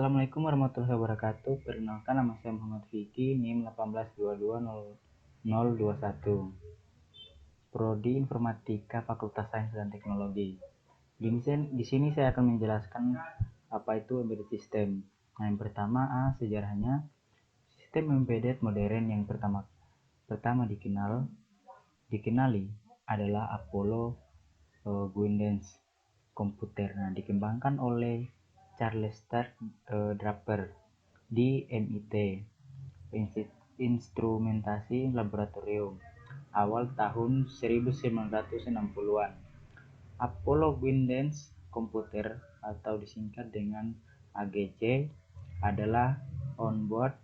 Assalamualaikum warahmatullahi wabarakatuh. Perkenalkan, nama saya Muhammad Vicky, NIM 18220021. Prodi Informatika Fakultas Sains dan Teknologi. Di sini saya akan menjelaskan apa itu embedded system. Nah, yang pertama, sejarahnya. Sistem embedded modern yang pertama dikenali adalah Apollo Guidance Computer. Nah, dikembangkan oleh Charles Draper di MIT, Instrumentasi Laboratorium, awal tahun 1960-an. Apollo Guidance Computer atau disingkat dengan AGC adalah onboard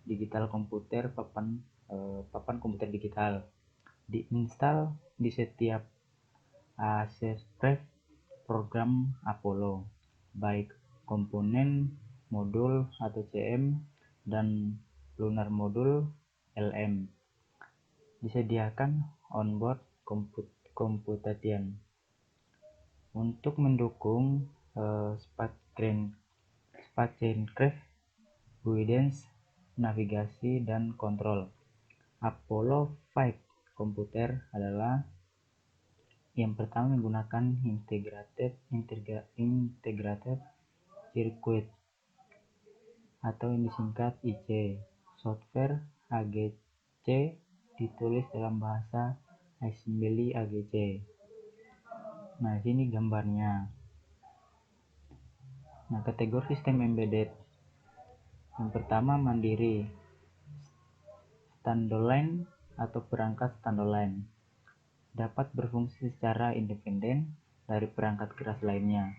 digital komputer papan komputer digital diinstal di setiap spacecraft program Apollo, baik komponen modul atau CM dan lunar modul LM. Disediakan onboard computation untuk mendukung spacecraft guidance, navigasi, dan kontrol. Apollo 5 komputer adalah yang pertama menggunakan integrated circuit atau yang disingkat IC. Software AGC ditulis dalam bahasa Assembly AGC. Nah, sini gambarnya. Nah, kategori sistem embedded. Yang pertama, mandiri, standalone atau perangkat standalone, dapat berfungsi secara independen dari perangkat keras lainnya,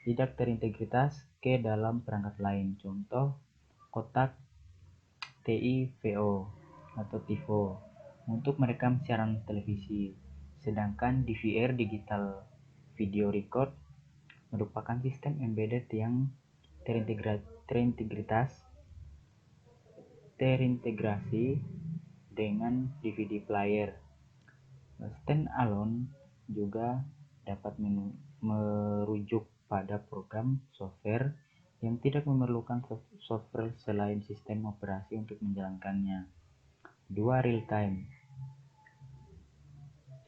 tidak terintegritas ke dalam perangkat lain. Contoh, kotak TiVo atau TiVo untuk merekam siaran televisi, sedangkan DVR digital video record merupakan sistem embedded yang terintegrasi dengan DVD player. Stand-alone juga dapat merujuk pada program software yang tidak memerlukan software selain sistem operasi untuk menjalankannya. 2. Real-time.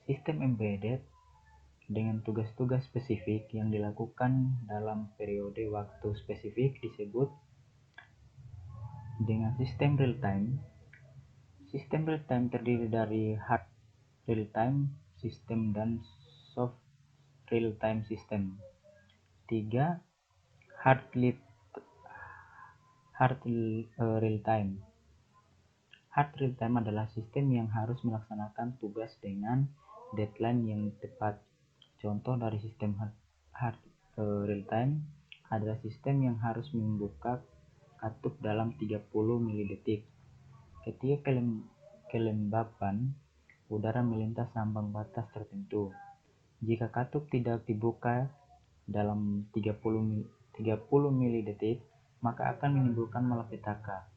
Sistem embedded dengan tugas-tugas spesifik yang dilakukan dalam periode waktu spesifik disebut dengan sistem real-time. Sistem real-time terdiri dari hard real-time system dan soft real-time system. 3. Hard real-time. Hard real-time adalah sistem yang harus melaksanakan tugas dengan deadline yang tepat. Contoh dari sistem hard real-time adalah sistem yang harus membuka katup dalam 30 milidetik. Ketika kelembapan udara melintas ambang batas tertentu. Jika katup tidak dibuka dalam 30 milidetik, maka akan menimbulkan malapetaka.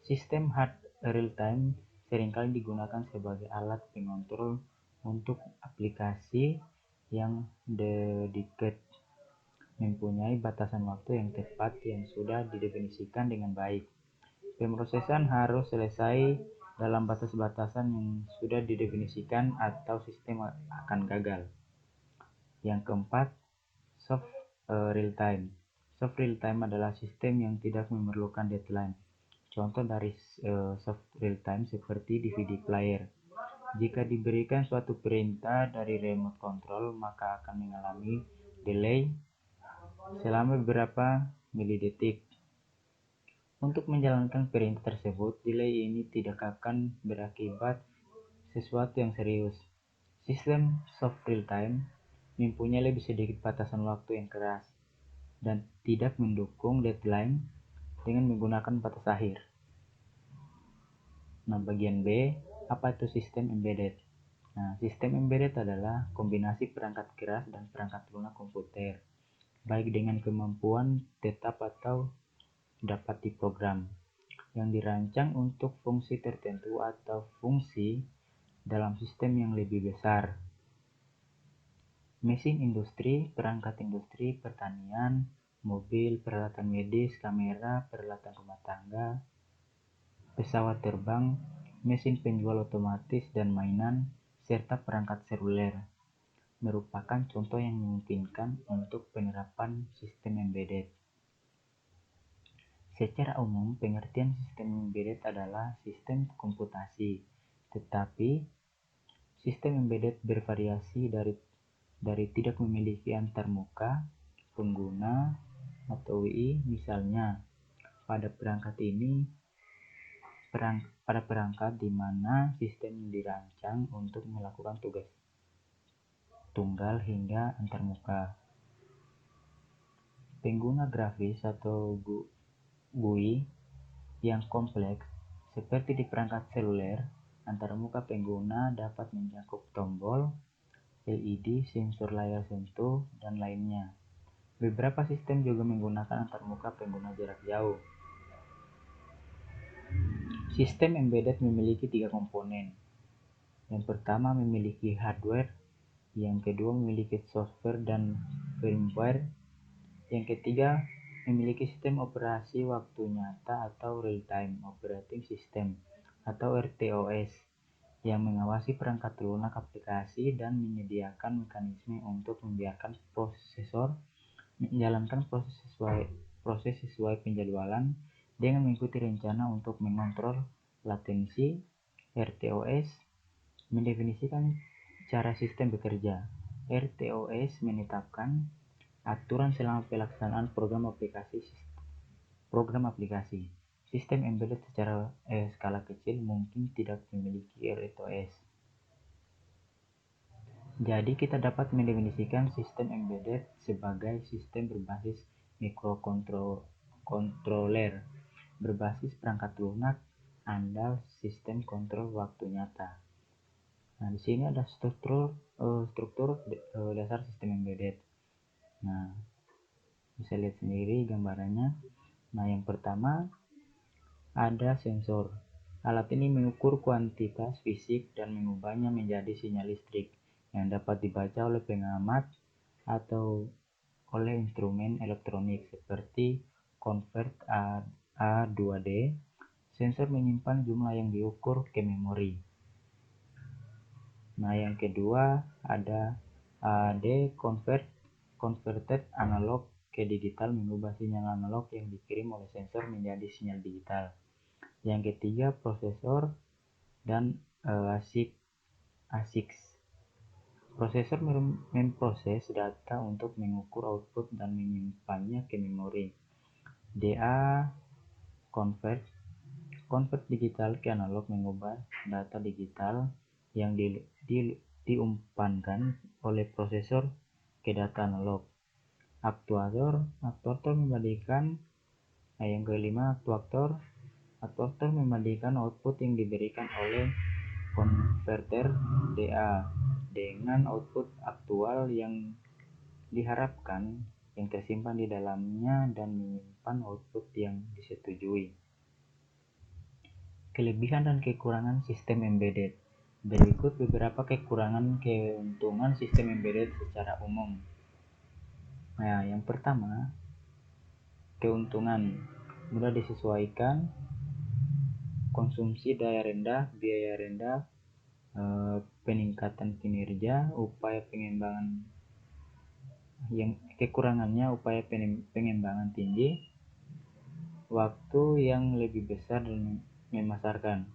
Sistem hard real-time seringkali digunakan sebagai alat pengontrol untuk aplikasi yang dedicated, mempunyai batasan waktu yang tepat yang sudah didefinisikan dengan baik. Pemrosesan harus selesai dalam batas-batasan yang sudah didefinisikan atau sistem akan gagal. Yang keempat, soft real-time. Soft real-time adalah sistem yang tidak memerlukan deadline. Contoh dari soft real-time seperti DVD player. Jika diberikan suatu perintah dari remote control, maka akan mengalami delay selama beberapa milidetik. Untuk menjalankan perintah tersebut, delay ini tidak akan berakibat sesuatu yang serius. Sistem soft real-time mempunyai lebih sedikit batasan waktu yang keras dan tidak mendukung deadline dengan menggunakan batas akhir. Nah, bagian B, apa itu sistem embedded? Nah, sistem embedded adalah kombinasi perangkat keras dan perangkat lunak komputer, baik dengan kemampuan tetap atau dapat diprogram, yang dirancang untuk fungsi tertentu atau fungsi dalam sistem yang lebih besar. Mesin industri, perangkat industri, pertanian, mobil, peralatan medis, kamera, peralatan rumah tangga, pesawat terbang, mesin penjual otomatis dan mainan, serta perangkat seluler, merupakan contoh yang memungkinkan untuk penerapan sistem embedded. Secara umum, pengertian sistem embedded adalah sistem komputasi, tetapi sistem embedded bervariasi dari tidak memiliki antarmuka pengguna atau WI. Misalnya, pada perangkat di mana sistem dirancang untuk melakukan tugas tunggal hingga antarmuka. Pengguna grafis atau GUI yang kompleks, seperti di perangkat seluler, antarmuka pengguna dapat mencakup tombol, LED, sensor layar sentuh, dan lainnya. Beberapa sistem juga menggunakan antarmuka pengguna jarak jauh. Sistem embedded memiliki 3 komponen. Yang pertama memiliki hardware, yang kedua memiliki software dan firmware, yang ketiga memiliki sistem operasi waktu nyata atau real time operating system atau RTOS yang mengawasi perangkat lunak aplikasi dan menyediakan mekanisme untuk membiarkan prosesor menjalankan proses sesuai penjadwalan dengan mengikuti rencana untuk mengontrol latensi. RTOS mendefinisikan cara sistem bekerja. RTOS menetapkan aturan selama pelaksanaan program aplikasi. Sistem embedded secara skala kecil mungkin tidak memiliki RTOS. Jadi kita dapat mendefinisikan sistem embedded sebagai sistem berbasis microcontroller berbasis perangkat lunak andal sistem kontrol waktu nyata. Nah, di sini ada struktur dasar sistem embedded. Nah, bisa lihat sendiri gambarannya. Nah, yang pertama ada sensor. Alat ini mengukur kuantitas fisik dan mengubahnya menjadi sinyal listrik yang dapat dibaca oleh pengamat atau oleh instrumen elektronik seperti convert A2D. Sensor menyimpan jumlah yang diukur ke memori. Nah, yang kedua ada AD converted analog ke digital, mengubah sinyal analog yang dikirim oleh sensor menjadi sinyal digital. Yang ketiga prosesor dan ASICs. Prosesor memproses data untuk mengukur output dan menyimpannya ke memori. DA convert digital ke analog, mengubah data digital yang diumpankan oleh prosesor ke data analog. Aktuator membandingkan. Yang kelima aktuator membandingkan output yang diberikan oleh konverter DA dengan output aktual yang diharapkan yang tersimpan di dalamnya dan menyimpan output yang disetujui. Kelebihan dan kekurangan sistem embedded. Berikut beberapa keuntungan sistem embedded secara umum. Nah, yang pertama, keuntungan mudah disesuaikan, konsumsi daya rendah, biaya rendah, peningkatan kinerja, upaya pengembangan. Yang kekurangannya upaya pengembangan tinggi, waktu yang lebih besar dan memasarkan.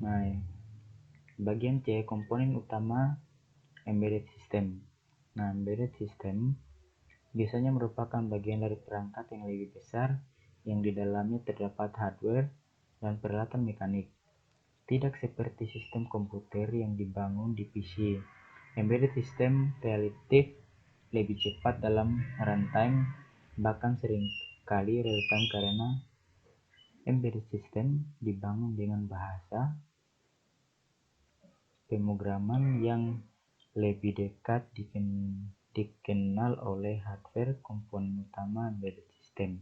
Nah, bagian C, komponen utama embedded system. Nah, embedded system biasanya merupakan bagian dari perangkat yang lebih besar yang di dalamnya terdapat hardware dan peralatan mekanik. Tidak seperti sistem komputer yang dibangun di PC. Embedded system relatif lebih cepat dalam runtime, bahkan seringkali real time karena embedded system dibangun dengan bahasa pemrograman yang lebih dekat dikenal oleh hardware komponen utama embedded system.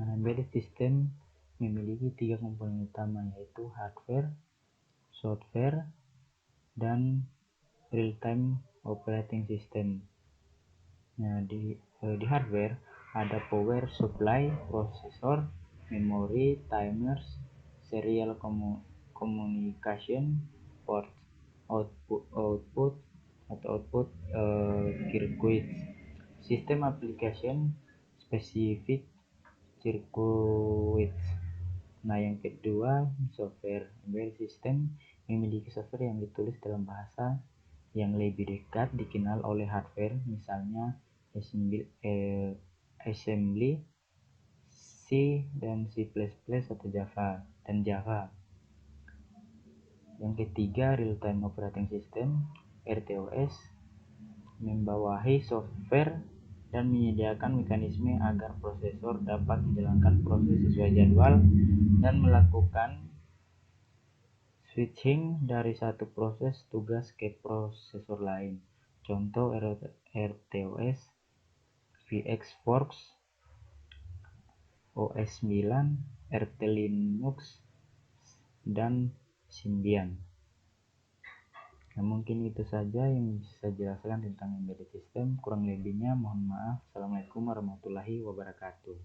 Nah, embedded system memiliki 3 komponen utama, yaitu hardware, software, dan real-time operating system. Nah, di hardware ada power supply, prosesor, memori, timers, serial communication port, output circuits, sistem application specific circuits. Nah, yang kedua, software. Embedded system memiliki software yang ditulis dalam bahasa yang lebih dekat dikenal oleh hardware, misalnya assembly, C dan C++ atau Java. Yang ketiga, real-time operating system (RTOS) membawahi software dan menyediakan mekanisme agar prosesor dapat menjalankan proses sesuai jadwal dan melakukan switching dari satu proses tugas ke prosesor lain. Contoh RTOS, VxWorks, OS9, RT Linux, dan Symbian. Nah, mungkin itu saja yang bisa saya jelaskan tentang embedded system. Kurang lebihnya mohon maaf. Assalamualaikum warahmatullahi wabarakatuh.